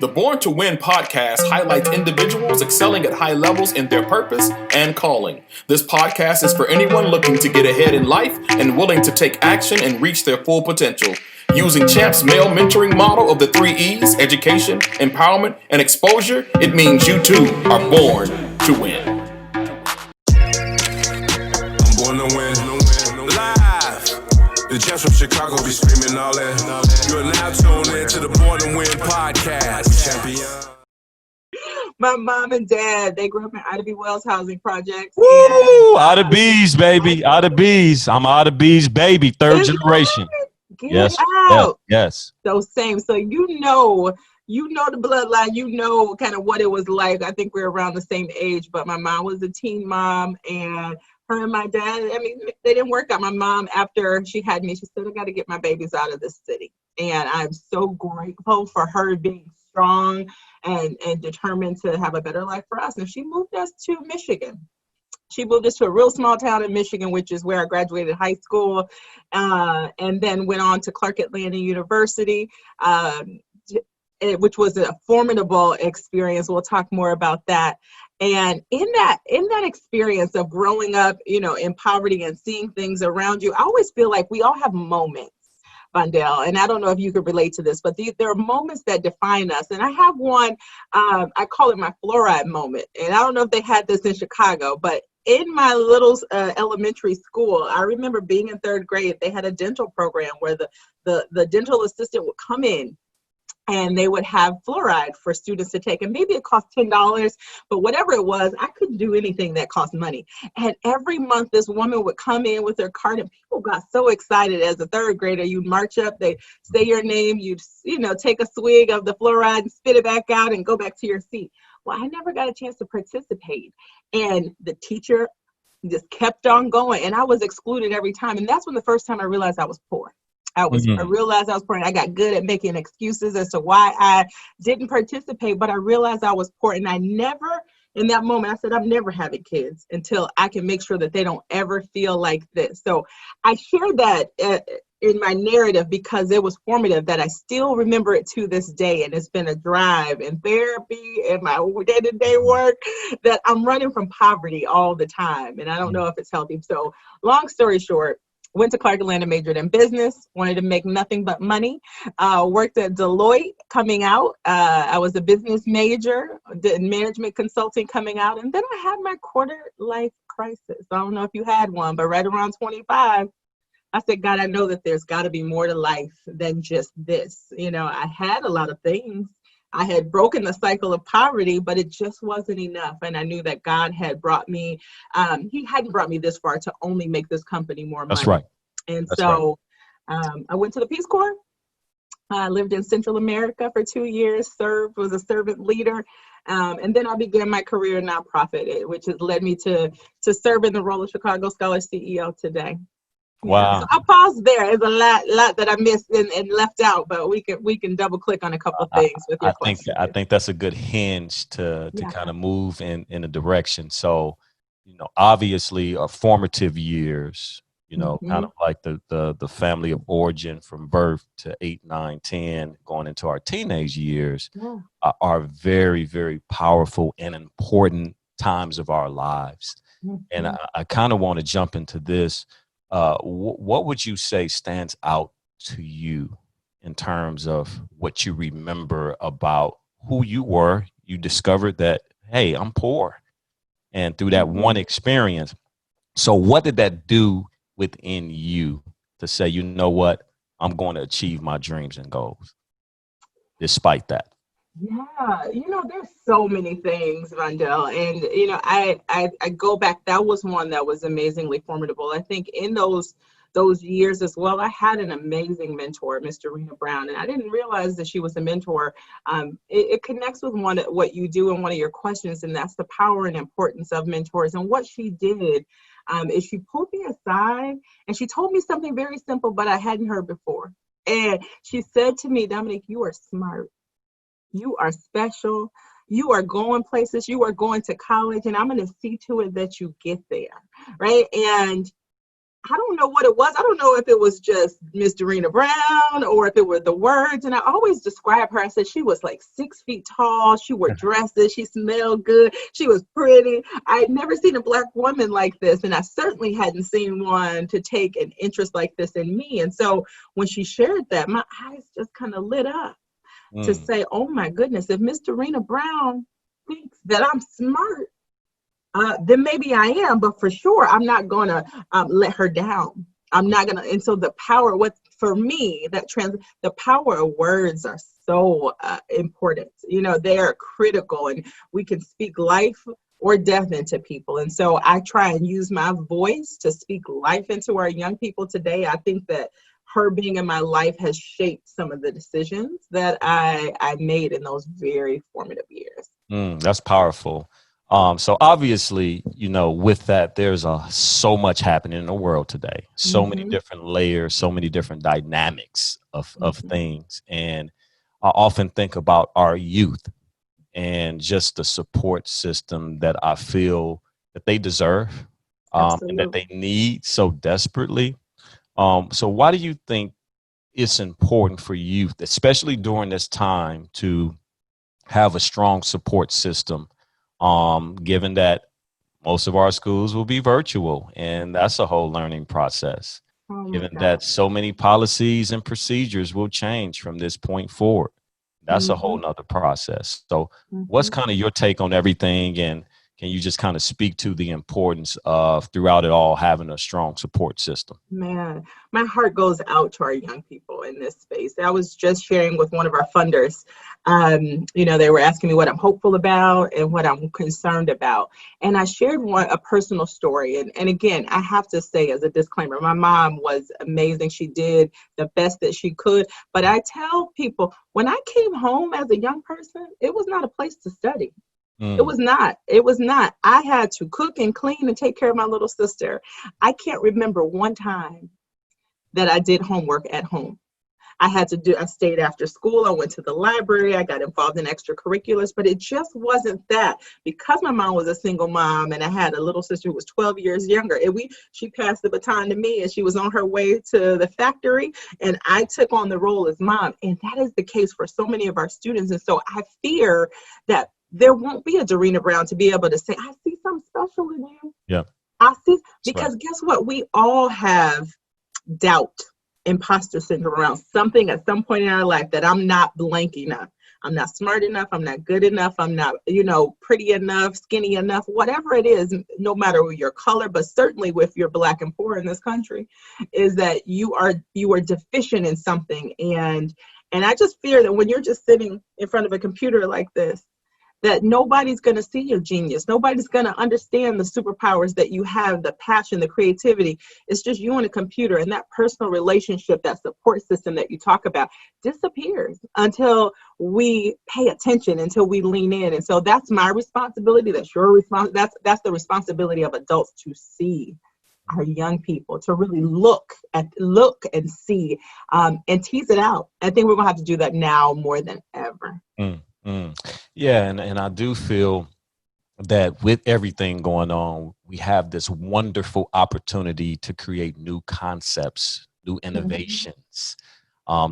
The Born to Win podcast highlights individuals excelling at high levels in their purpose and calling. This podcast is for anyone looking to get ahead in life and willing to take action and reach their full potential. Using Champ's male mentoring model of the 3 E's, education, empowerment, and exposure, it means you too are born to win. I'm born to win. Live. The Champs from Chicago be screaming all that. You are now tuned in to the Born to Win podcast. Champion. My mom and dad, they grew up in Ida B. Wells housing projects. Woo! Ida B's, baby. Ida B's. I'm Ida B's baby, third generation. Get Yes. out. Yes. So same. So you know the bloodline, you know kind of what it was like. I think we're around the same age, but my mom was a teen mom, and her and my dad, I mean, they didn't work out. My mom, after she had me, she said, I got to get my babies out of this city. And I'm so grateful for her being strong and determined to have a better life for us. And she moved us to Michigan. She moved us to a real small town in Michigan, which is where I graduated high school, and then went on to Clark Atlanta University, which was a formidable experience. We'll talk more about that. And in that experience of growing up, in poverty and seeing things around you, I always feel like we all have moments, Vondale, and I don't know if you could relate to this, but there are moments that define us. And I have one, I call it my fluoride moment. And I don't know if they had this in Chicago, but in my little elementary school, I remember being in 3rd grade, they had a dental program where the dental assistant would come in and they would have fluoride for students to take. And maybe it cost $10, but whatever it was, I couldn't do anything that cost money. And every month this woman would come in with her card, and people got so excited. As a 3rd grader, you'd march up, they say your name, you'd take a swig of the fluoride and spit it back out and go back to your seat. Well, I never got a chance to participate. And the teacher just kept on going, and I was excluded every time. And that's when the first time I realized I was poor. I realized I was poor, and I got good at making excuses as to why I didn't participate, but I realized I was poor. And I never, in that moment, I said, I'm never having kids until I can make sure that they don't ever feel like this. So I share that in my narrative because it was formative, that I still remember it to this day. And it's been a drive in therapy and my day-to-day work that I'm running from poverty all the time. And I don't know if it's healthy. So long story short, went to Clark Atlanta, majored in business, wanted to make nothing but money, worked at Deloitte coming out. I was a business major, did management consulting coming out. And then I had my quarter life crisis. I don't know if you had one, but right around 25, I said, God, I know that there's got to be more to life than just this. I had a lot of things. I had broken the cycle of poverty, but it just wasn't enough. And I knew that God had brought me, he hadn't brought me this far to only make this company more money. That's right. And That's so I went to the Peace Corps. I lived in Central America for 2 years, was a servant leader. And then I began my career in nonprofit, which has led me to serve in the role of Chicago Scholar CEO today. Wow. So I'll pause there. There's a lot that I missed and left out, but we can double click on a couple of things with your question. I think that's a good hinge to kind of move in a direction. So, obviously formative years, kind of like the family of origin from birth to 8, 9, 10, going into our teenage years are very, very powerful and important times of our lives. Mm-hmm. And I kind of want to jump into this. What would you say stands out to you in terms of what you remember about who you were? You discovered that, hey, I'm poor. And through that one experience. So what did that do within you to say, you know what, I'm going to achieve my dreams and goals despite that? Yeah, there's so many things, Vondale. And, I go back, that was one that was amazingly formidable. I think in those years as well, I had an amazing mentor, Miss Dorena Brown, and I didn't realize that she was a mentor. It connects with what you do and one of your questions, and that's the power and importance of mentors. And what she did is she pulled me aside and she told me something very simple, but I hadn't heard before. And she said to me, Dominique, you are smart. You are special. You are going places. You are going to college, and I'm going to see to it that you get there, right? And I don't know what it was. I don't know if it was just Miss Dorena Brown or if it were the words. And I always describe her. I said she was like 6 feet tall. She wore dresses. She smelled good. She was pretty. I'd never seen a Black woman like this. And I certainly hadn't seen one to take an interest like this in me. And so when she shared that, my eyes just kind of lit up to say, oh my goodness, if Miss Dorena Brown thinks that I'm smart, then maybe I am, but for sure, I'm not going to let her down. I'm not going to. And so the power, for me, the power of words are so important. You know, they are critical, and we can speak life or death into people. And so I try and use my voice to speak life into our young people today. I think that her being in my life has shaped some of the decisions that I made in those very formative years. That's powerful. So obviously, you know, with that, there's so much happening in the world today, so many different layers, so many different dynamics of things. And I often think about our youth and just the support system that I feel that they deserve and that they need so desperately. So why do you think it's important for youth, especially during this time, to have a strong support system? Given that most of our schools will be virtual, and that's a whole learning process. Given that so many policies and procedures will change from this point forward, that's a whole nother process. So what's kind of your take on everything? And can you just kind of speak to the importance of, throughout it all, having a strong support system? Man, my heart goes out to our young people in this space. I was just sharing with one of our funders. You know, they were asking me what I'm hopeful about and what I'm concerned about. And I shared a personal story. And again, I have to say as a disclaimer, my mom was amazing. She did the best that she could. But I tell people, when I came home as a young person, it was not a place to study. It was not. It was not. I had to cook and clean and take care of my little sister. I can't remember one time that I did homework at home. I stayed after school. I went to the library. I got involved in extracurriculars, but it just wasn't that. Because my mom was a single mom and I had a little sister who was 12 years younger. And she passed the baton to me, and she was on her way to the factory, and I took on the role as mom. And that is the case for so many of our students. And so I fear that there won't be a Dorena Brown to be able to say, I see something special in you. Yeah. I see, because guess what? We all have doubt, imposter syndrome around something at some point in our life, that I'm not blank enough. I'm not smart enough. I'm not good enough. I'm not, pretty enough, skinny enough, whatever it is, no matter your color, but certainly if you're Black and poor in this country, is that you are deficient in something. And I just fear that when you're just sitting in front of a computer like this, that nobody's going to see your genius. Nobody's going to understand the superpowers that you have, the passion, the creativity. It's just you and a computer, and that personal relationship, that support system that you talk about disappears until we pay attention, until we lean in. And so that's my responsibility. That's your responsibility. That's the responsibility of adults, to see our young people, to really look and see and tease it out. I think we're going to have to do that now more than ever. Yeah, and I do feel that with everything going on, we have this wonderful opportunity to create new concepts, new innovations,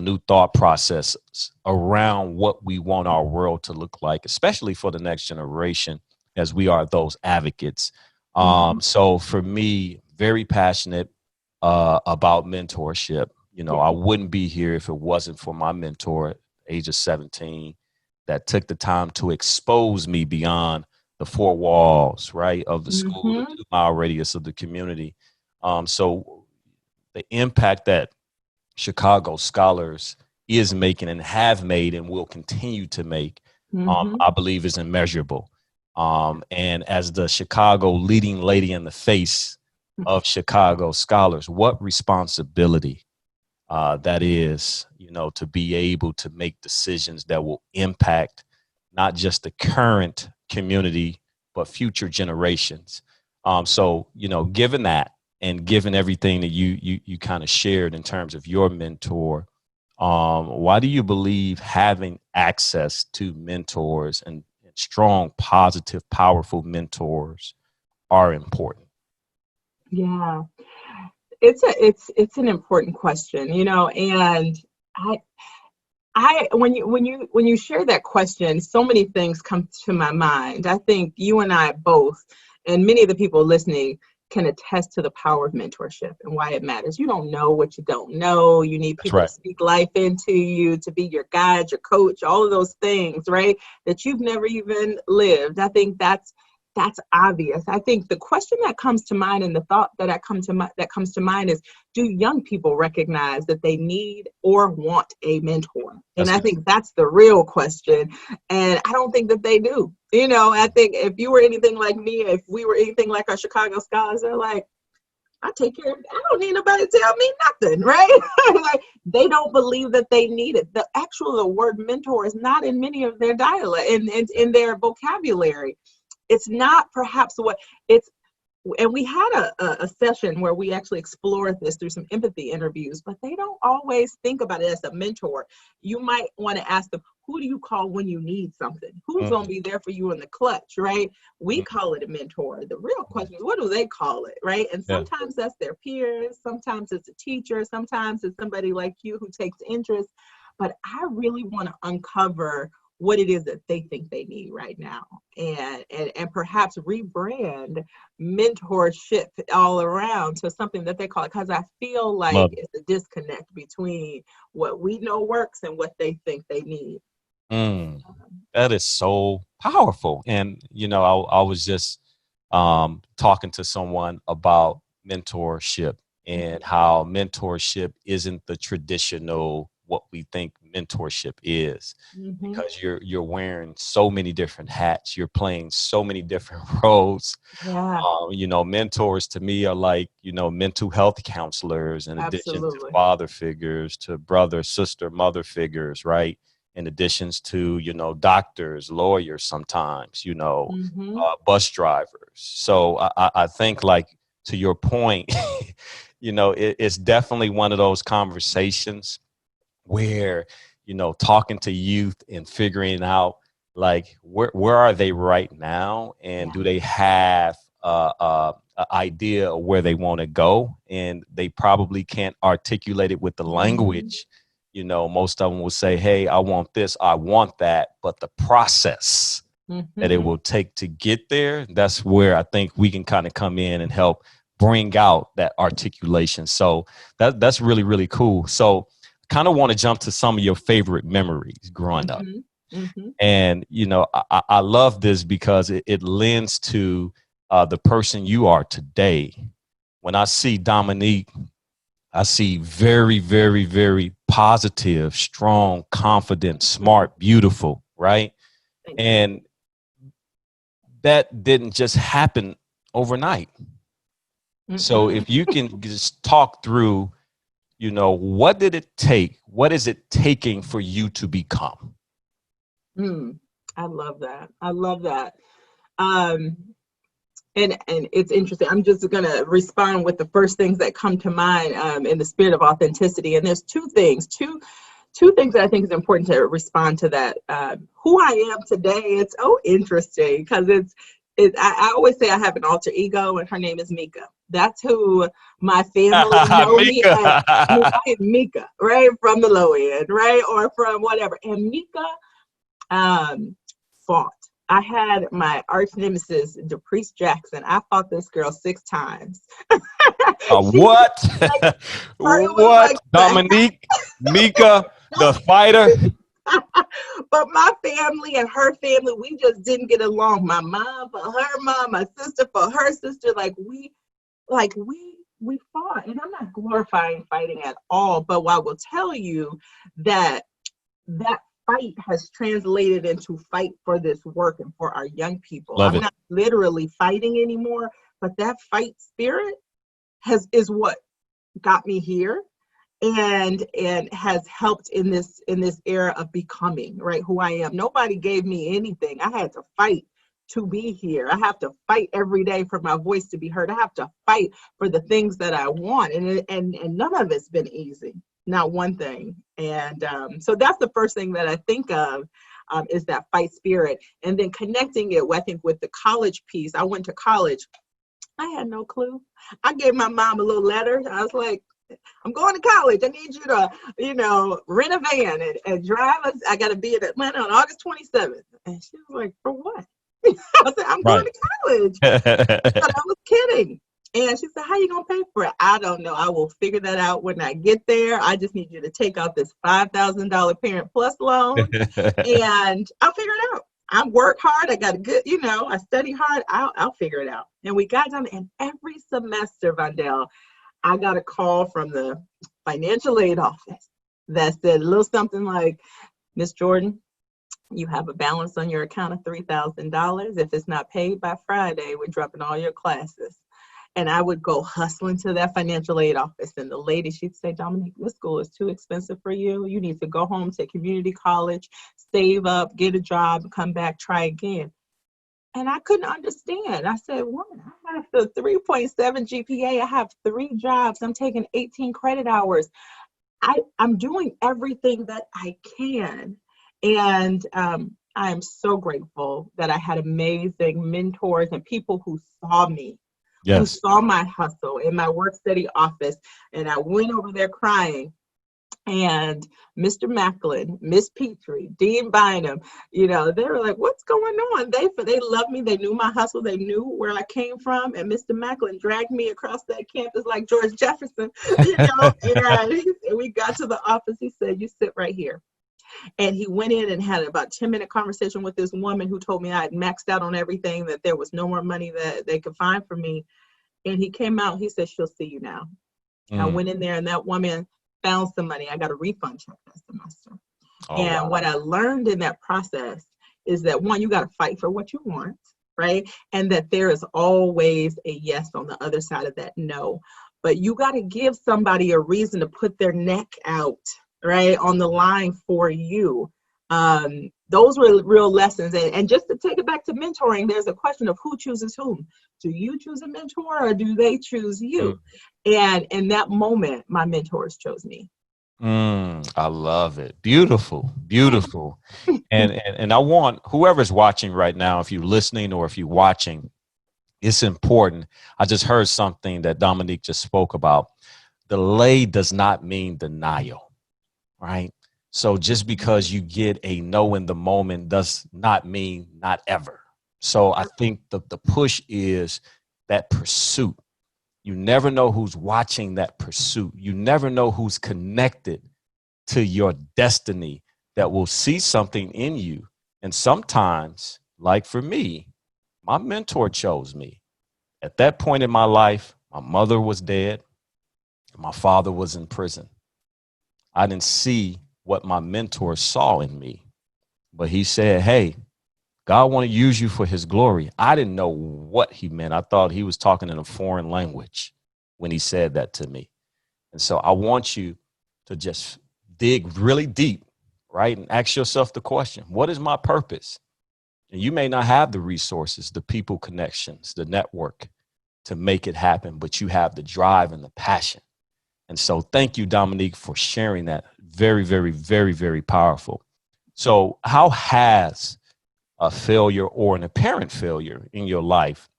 new thought processes around what we want our world to look like, especially for the next generation, as we are those advocates. So for me, very passionate about mentorship. I wouldn't be here if it wasn't for my mentor at the age of 17. That took the time to expose me beyond the four walls, right, of the school, the 2-mile radius of the community. So the impact that Chicago scholars is making and have made and will continue to make, I believe is immeasurable. And as the Chicago leading lady in the face of Chicago scholars, what responsibility that is, to be able to make decisions that will impact not just the current community, but future generations. So, given that, and given everything that you kind of shared in terms of your mentor, why do you believe having access to mentors and strong, positive, powerful mentors are important? Yeah. It's an important question, you know, and when you share that question, so many things come to my mind. I think you and I both, and many of the people listening, can attest to the power of mentorship and why it matters. You don't know what you don't know. You need That's people right. to speak life into you, to be your guide, your coach, all of those things, right? That you've never even lived. I think that's obvious. I think the question that comes to mind and the thought that comes to mind is, do young people recognize that they need or want a mentor? And I think that's the real question. And I don't think that they do. You know, I think if you were anything like me, if we were anything like our Chicago scholars, they're like, I take care of it. I don't need nobody to tell me nothing, right? Like, they don't believe that they need it. The word mentor is not in many of their dialect and in their vocabulary. It's not perhaps what it's, and we had a session where we actually explored this through some empathy interviews, but they don't always think about it as a mentor. You might want to ask them, who do you call when you need something? Who's going to be there for you in the clutch, right? We call it a mentor. The real question is, what do they call it, right? And sometimes that's their peers. Sometimes it's a teacher. Sometimes it's somebody like you who takes interest. But I really want to uncover what it is that they think they need right now, and perhaps rebrand mentorship all around to something that they call it, because I feel like it's a disconnect between what we know works and what they think they need. That is so powerful. And, you know, I was just talking to someone about mentorship and how mentorship isn't the traditional what we think mentorship is, because you're wearing so many different hats, you're playing so many different roles. You know, mentors to me are like, you know, mental health counselors, in addition to father figures, to brother, sister, mother figures, right? In additions to, you know, doctors, lawyers, sometimes, you know, bus drivers. So I think, like, to your point, you know, it's definitely one of those conversations where, you know, talking to youth and figuring out, like, where are they right now, and do they have a idea of where they want to go, and they probably can't articulate it with the language. You know, most of them will say, hey, I want this, I want that, but the process that it will take to get there, that's where I think we can kind of come in and help bring out that articulation. So that's really, really cool. So kind of want to jump to some of your favorite memories growing up. And, you know, I love this because it lends to the person you are today. When I see Dominique, I see very, very, very positive, strong, confident, smart, beautiful, right? And that didn't just happen overnight. So if you can just talk through, you know, what did it take? What is it taking for you to become? I love that. I love that. And it's interesting. I'm just going to respond with the first things that come to mind in the spirit of authenticity. And there's two things that I think is important to respond to that. Who I am today, it's interesting because I always say I have an alter ego, and her name is Mika. That's who my family know me as. I am Mika, right? From the low end, right? Or from whatever. And Mika fought. I had my arch nemesis, DePriest Jackson. I fought this girl 6 times. What? What? Dominique, Mika, the fighter? But my family and her family, we just didn't get along. My mom for her mom, my sister for her sister. We fought. And I'm not glorifying fighting at all, but I will tell you that fight has translated into fight for this work and for our young people. I'm not literally fighting anymore, but that fight spirit is what got me here and has helped in this era of becoming, right, who I am. Nobody gave me anything. I had to fight to be here. I have to fight every day for my voice to be heard. I have to fight for the things that I want, and none of it's been easy. Not one thing. And so that's the first thing that I think of is that fight spirit. And then connecting it, I think, with the college piece. I went to college I had no clue. I gave my mom a little letter. I was like, I'm going to college. I need you to, rent a van and drive us. I got to be in Atlanta on August 27th. And she was like, for what? I said, I'm going Right. to college. But I was kidding. And she said, how you going to pay for it? I don't know. I will figure that out when I get there. I just need you to take out this $5,000 Parent Plus loan and I'll figure it out. I work hard. I got a good, I study hard. I'll figure it out. And we got done. And every semester, Vondale, I got a call from the financial aid office that said a little something like, Miss Jordan, you have a balance on your account of $3,000. If it's not paid by Friday, we're dropping all your classes. And I would go hustling to that financial aid office. And the lady, she'd say, Dominique, this school is too expensive for you. You need to go home to community college, save up, get a job, come back, try again. And I couldn't understand. I said, what? I have the 3.7 GPA. I have 3 jobs. I'm taking 18 credit hours. I'm doing everything that I can. And I am so grateful that I had amazing mentors and people who saw me. Yes. Who saw my hustle in my work study office. And I went over there crying. And Mr. Macklin, Miss Petrie, Dean Bynum, they were like, what's going on? They loved me. They knew my hustle. They knew where I came from. And Mr. Macklin dragged me across that campus like George Jefferson, and we got to the office. He said, you sit right here. And he went in and had about 10-minute conversation with this woman who told me I had maxed out on everything, that there was no more money that they could find for me. And he came out, he said, she'll see you now. I went in there and that woman found some money. I got a refund check that semester. And what I learned in that process is that, one, you got to fight for what you want, right? And that there is always a yes on the other side of that no. But you got to give somebody a reason to put their neck out, right, on the line for you. Those were real lessons. And just to take it back to mentoring, there's a question of who chooses whom. Do you choose a mentor or do they choose you? And in that moment, my mentors chose me. I love it. Beautiful, beautiful. And I want whoever's watching right now, if you're listening or if you're watching, it's important. I just heard something that Dominique just spoke about. Delay does not mean denial, right? So just because you get a no in the moment does not mean not ever. So I think the push is that pursuit. You never know who's watching that pursuit. You never know who's connected to your destiny that will see something in you. And sometimes, like for me, my mentor chose me. At that point in my life, my mother was dead. And my father was in prison. I didn't see what my mentor saw in me, but he said, hey, God want to use you for his glory. I didn't know what he meant. I thought he was talking in a foreign language when he said that to me. And so I want you to just dig really deep, right? And ask yourself the question, what is my purpose? And you may not have the resources, the people connections, the network to make it happen, but you have the drive and the passion. And so thank you, Dominique, for sharing that. Very, very, very, very powerful. So how has a failure or an apparent failure in your life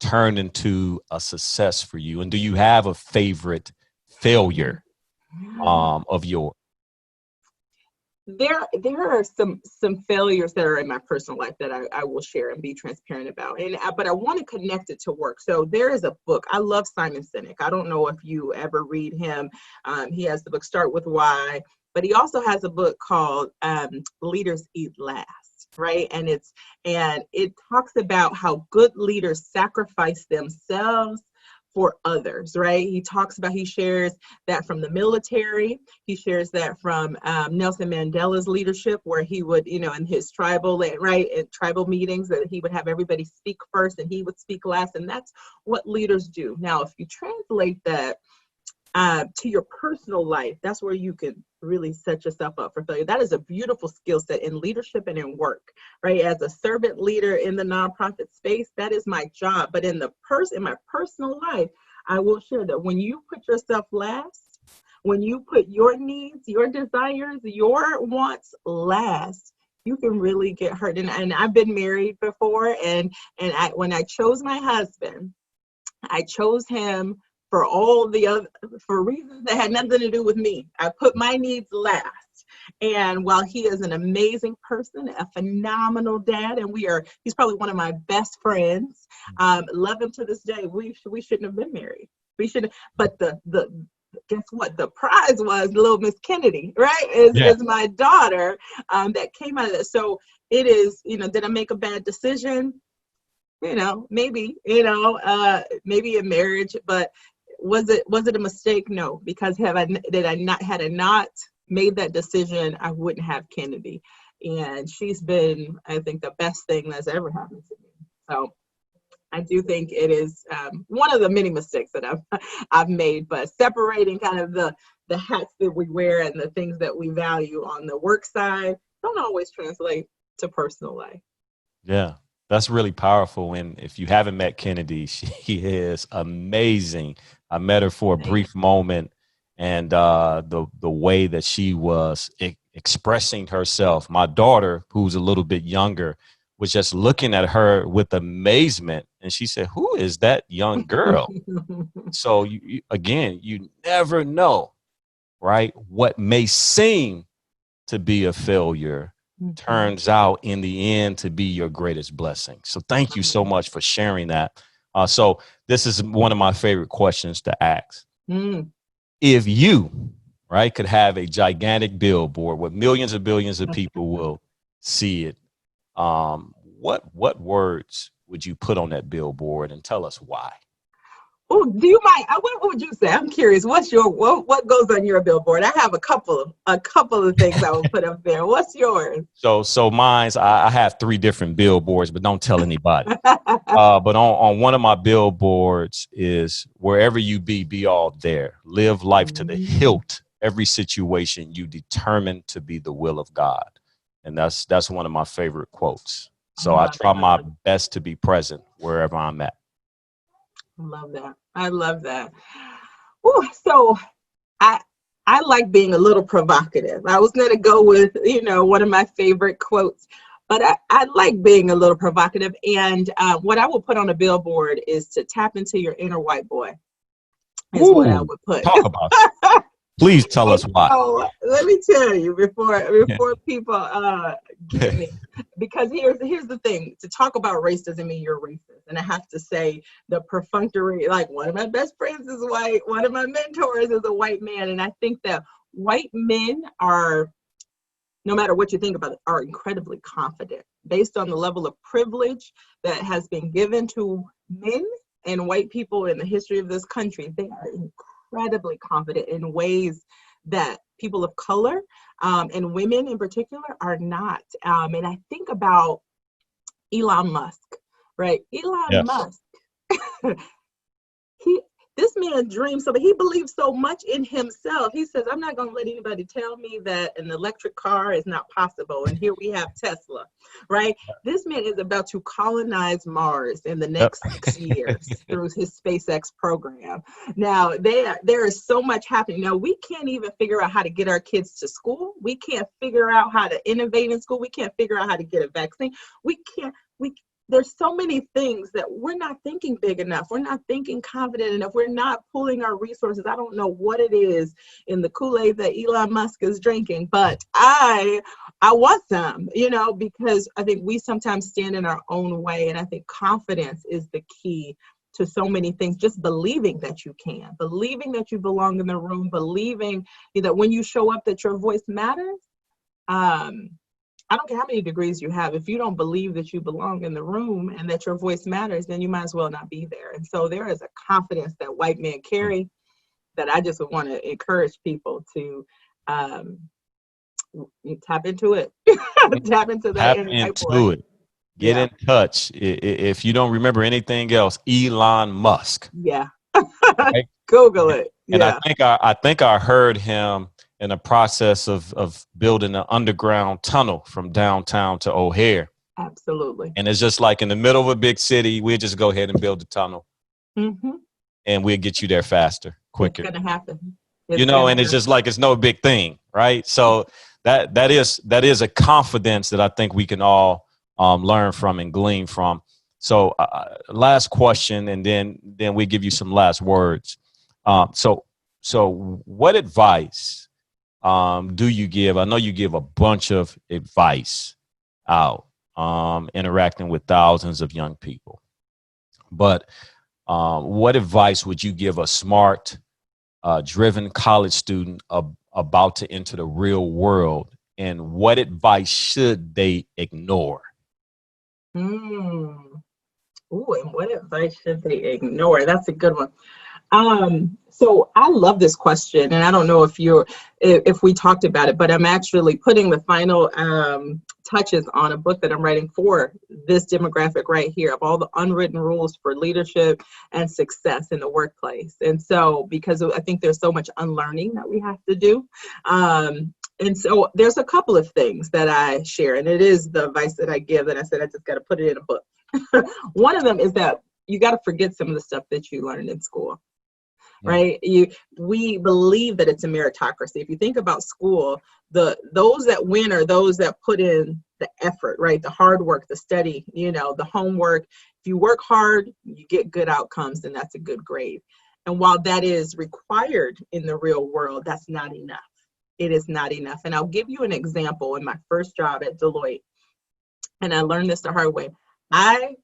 turned into a success for you? And do you have a favorite failure of yours? There are some failures that are in my personal life that I will share and be transparent about. But I want to connect it to work. So there is a book. I love Simon Sinek. I don't know if you ever read him. He has the book Start With Why, but he also has a book called Leaders Eat Last, right? And it talks about how good leaders sacrifice themselves for others, right? He shares that from the military. He shares that from Nelson Mandela's leadership, where he would, in his tribal, right, in tribal meetings, that he would have everybody speak first and he would speak last. And that's what leaders do. Now, if you translate that to your personal life, that's where you can really set yourself up for failure. That is a beautiful skill set in leadership and in work, right? As a servant leader in the nonprofit space, that is my job. But in my personal life, I will share that when you put yourself last, when you put your needs, your desires, your wants last, you can really get hurt. And I've been married before, and when I chose my husband, I chose him for for reasons that had nothing to do with me. I put my needs last. And while he is an amazing person, a phenomenal dad, and he's probably one of my best friends, love him to this day. We shouldn't have been married. We should, but guess what? The prize was little Miss Kennedy, right? Is my daughter that came out of this. So it is, did I make a bad decision? Maybe, maybe in marriage, but was it a mistake? No, because had I not made that decision, I wouldn't have Kennedy. And she's been, I think, the best thing that's ever happened to me. So I do think it is one of the many mistakes that I've made, but separating kind of the hats that we wear and the things that we value on the work side don't always translate to personal life. Yeah, that's really powerful. And if you haven't met Kennedy, she is amazing. I met her for a brief moment, and the way that she was expressing herself, my daughter, who's a little bit younger, was just looking at her with amazement. And she said, "Who is that young girl?" So you never know, right? What may seem to be a failure turns out in the end to be your greatest blessing. So thank you so much for sharing that. So this is one of my favorite questions to ask. If you, right, could have a gigantic billboard where millions and billions of people will see it, what words would you put on that billboard, and tell us why? Oh, do you mind? What would you say? I'm curious. What goes on your billboard? I have a couple of things I will put up there. What's yours? So mine's, I have 3 different billboards, but don't tell anybody. But on one of my billboards is, wherever you be all there. Live life to the hilt. Every situation you determine to be the will of God. And that's one of my favorite quotes. So I try my best to be present wherever I'm at. I love that. Ooh, so I like being a little provocative. I was going to go with, one of my favorite quotes, but I like being a little provocative. And what I will put on a billboard is to tap into your inner white boy, is what I would put. Talk about it. Please tell us why. So, let me tell you before people get me, because here's the thing: to talk about race doesn't mean you're racist. And I have to say, the perfunctory, like, one of my best friends is white, one of my mentors is a white man, and I think that white men are, no matter what you think about it, are incredibly confident based on the level of privilege that has been given to men and white people in the history of this country. They are incredibly confident in ways that people of color and women in particular are not. And I think about Elon Musk, right? Elon Musk, this man dreams so, but he believes so much in himself. He says, I'm not going to let anybody tell me that an electric car is not possible. And here we have Tesla, right? This man is about to colonize Mars in the next 6 years through his SpaceX program. Now, there is so much happening. Now, we can't even figure out how to get our kids to school. We can't figure out how to innovate in school. We can't figure out how to get a vaccine. There's so many things that we're not thinking big enough. We're not thinking confident enough. We're not pulling our resources. I don't know what it is in the Kool-Aid that Elon Musk is drinking, but I want some, because I think we sometimes stand in our own way. And I think confidence is the key to so many things. Just believing that you can, believing that you belong in the room, believing that when you show up that your voice matters. I don't care how many degrees you have. If you don't believe that you belong in the room and that your voice matters, then you might as well not be there. And so there is a confidence that white men carry that I just would want to encourage people to tap into it. Tap into that. Tap into it. Get in touch. If you don't remember anything else, Elon Musk. Yeah. Right? Google it. And I think I heard him in the process of building an underground tunnel from downtown to O'Hare. Absolutely. And it's just like in the middle of a big city, we'll just go ahead and build the tunnel. And we'll get you there faster, quicker. It's going to happen. And it's just like, it's no big thing, right? So that is a confidence that I think we can all learn from and glean from. So last question, and then we give you some last words. So what advice do you give? I know you give a bunch of advice out, interacting with thousands of young people, but what advice would you give a smart, driven college student about to enter the real world, and what advice should they ignore? Ooh, and what advice should they ignore? That's a good one. So I love this question, and I don't know if we talked about it, but I'm actually putting the final touches on a book that I'm writing for this demographic right here, of all the unwritten rules for leadership and success in the workplace. And so, because I think there's so much unlearning that we have to do. And so there's a couple of things that I share, and it is the advice that I give that I said I just got to put it in a book. One of them is that you got to forget some of the stuff that you learned in school, right? We believe that it's a meritocracy. If you think about school, those that win are those that put in the effort, right? The hard work, the study, the homework. If you work hard, you get good outcomes, and that's a good grade. And while that is required in the real world, that's not enough. It is not enough. And I'll give you an example. In my first job at Deloitte, and I learned this the hard way. I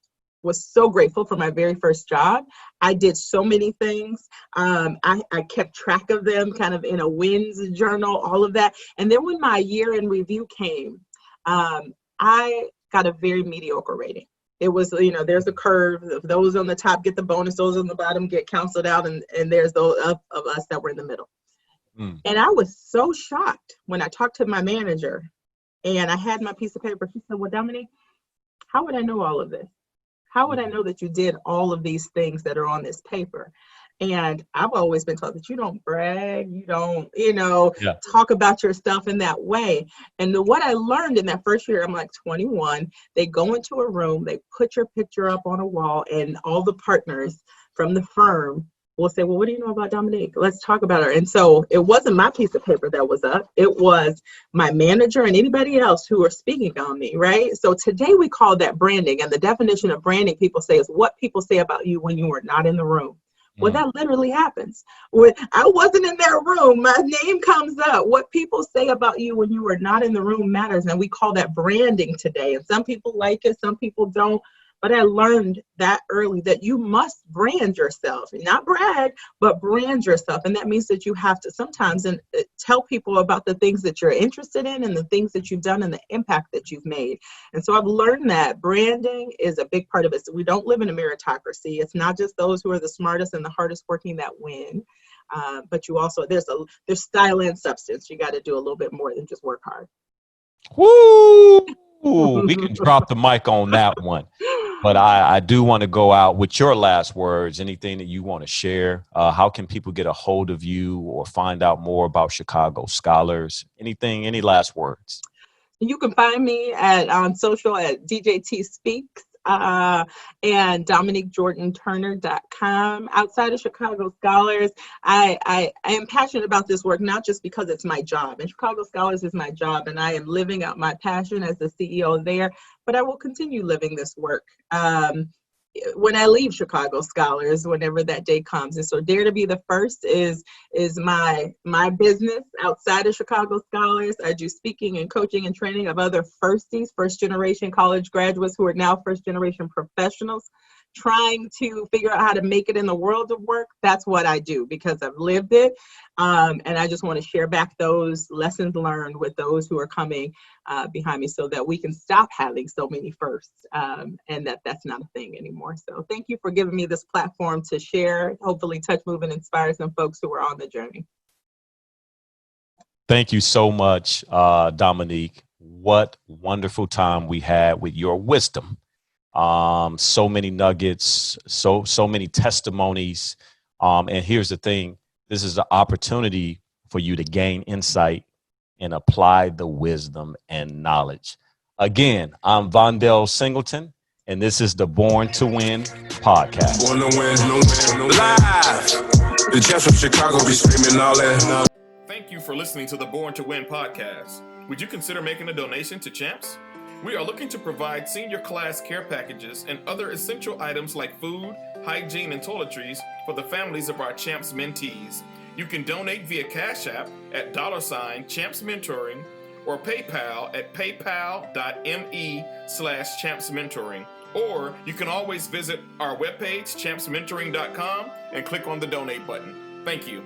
was so grateful for my very first job. I did so many things. I kept track of them kind of in a wins journal, all of that. And then when my year in review came, I got a very mediocre rating. It was, there's a curve. Those on the top get the bonus, those on the bottom get canceled out. And there's those of us that were in the middle. And I was so shocked when I talked to my manager and I had my piece of paper. She said, well, Dominique, how would I know all of this? How would I know that you did all of these things that are on this paper? And I've always been taught that you don't brag, you don't, talk about yourself in that way. And what I learned in that first year, I'm like 21, they go into a room, they put your picture up on a wall, and all the partners from the firm will say, well, what do you know about Dominique? Let's talk about her. And so it wasn't my piece of paper that was up. It was my manager and anybody else who are speaking on me, right? So today we call that branding. And the definition of branding, people say, is what people say about you when you are not in the room. Well, that literally happens. When I wasn't in that room, my name comes up. What people say about you when you are not in the room matters. And we call that branding today. And some people like it, some people don't. But I learned that early that you must brand yourself, not brag, but brand yourself. And that means that you have to sometimes tell people about the things that you're interested in and the things that you've done and the impact that you've made. And so I've learned that branding is a big part of it. So we don't live in a meritocracy. It's not just those who are the smartest and the hardest working that win. But you also, there's style and substance. You got to do a little bit more than just work hard. Woo! We can drop the mic on that one. But I do want to go out with your last words, anything that you want to share. How can people get a hold of you or find out more about Chicago Scholars? Any last words? You can find me on social at DJT Speaks and DominiqueJordanTurner.com. Outside of Chicago Scholars, I am passionate about this work, not just because it's my job. And Chicago Scholars is my job, and I am living out my passion as the CEO there. But I will continue living this work when I leave Chicago Scholars, whenever that day comes. And so Dare to Be the First is my business outside of Chicago Scholars. I do speaking and coaching and training of other firsties, first generation college graduates who are now first generation professionals trying to figure out how to make it in the world of work. That's what I do because I've lived it. And I just want to share back those lessons learned with those who are coming behind me so that we can stop having so many firsts and that's not a thing anymore. So thank you for giving me this platform to share, hopefully touch, move, and inspire some folks who are on the journey. Thank you so much, Dominique. What wonderful time we had with your wisdom. So many nuggets, so many testimonies. And here's the thing. This is an opportunity for you to gain insight and apply the wisdom and knowledge. Again, I'm Vondale Singleton, and this is the Born to Win podcast. Born to win, live. The Jets from Chicago be screaming all that. Thank you for listening to the Born to Win podcast. Would you consider making a donation to Champs? We are looking to provide senior class care packages and other essential items like food, hygiene, and toiletries for the families of our Champs mentees. You can donate via Cash App at $Champs Mentoring or PayPal at paypal.me/Champs Mentoring. Or you can always visit our webpage, champsmentoring.com, and click on the donate button. Thank you.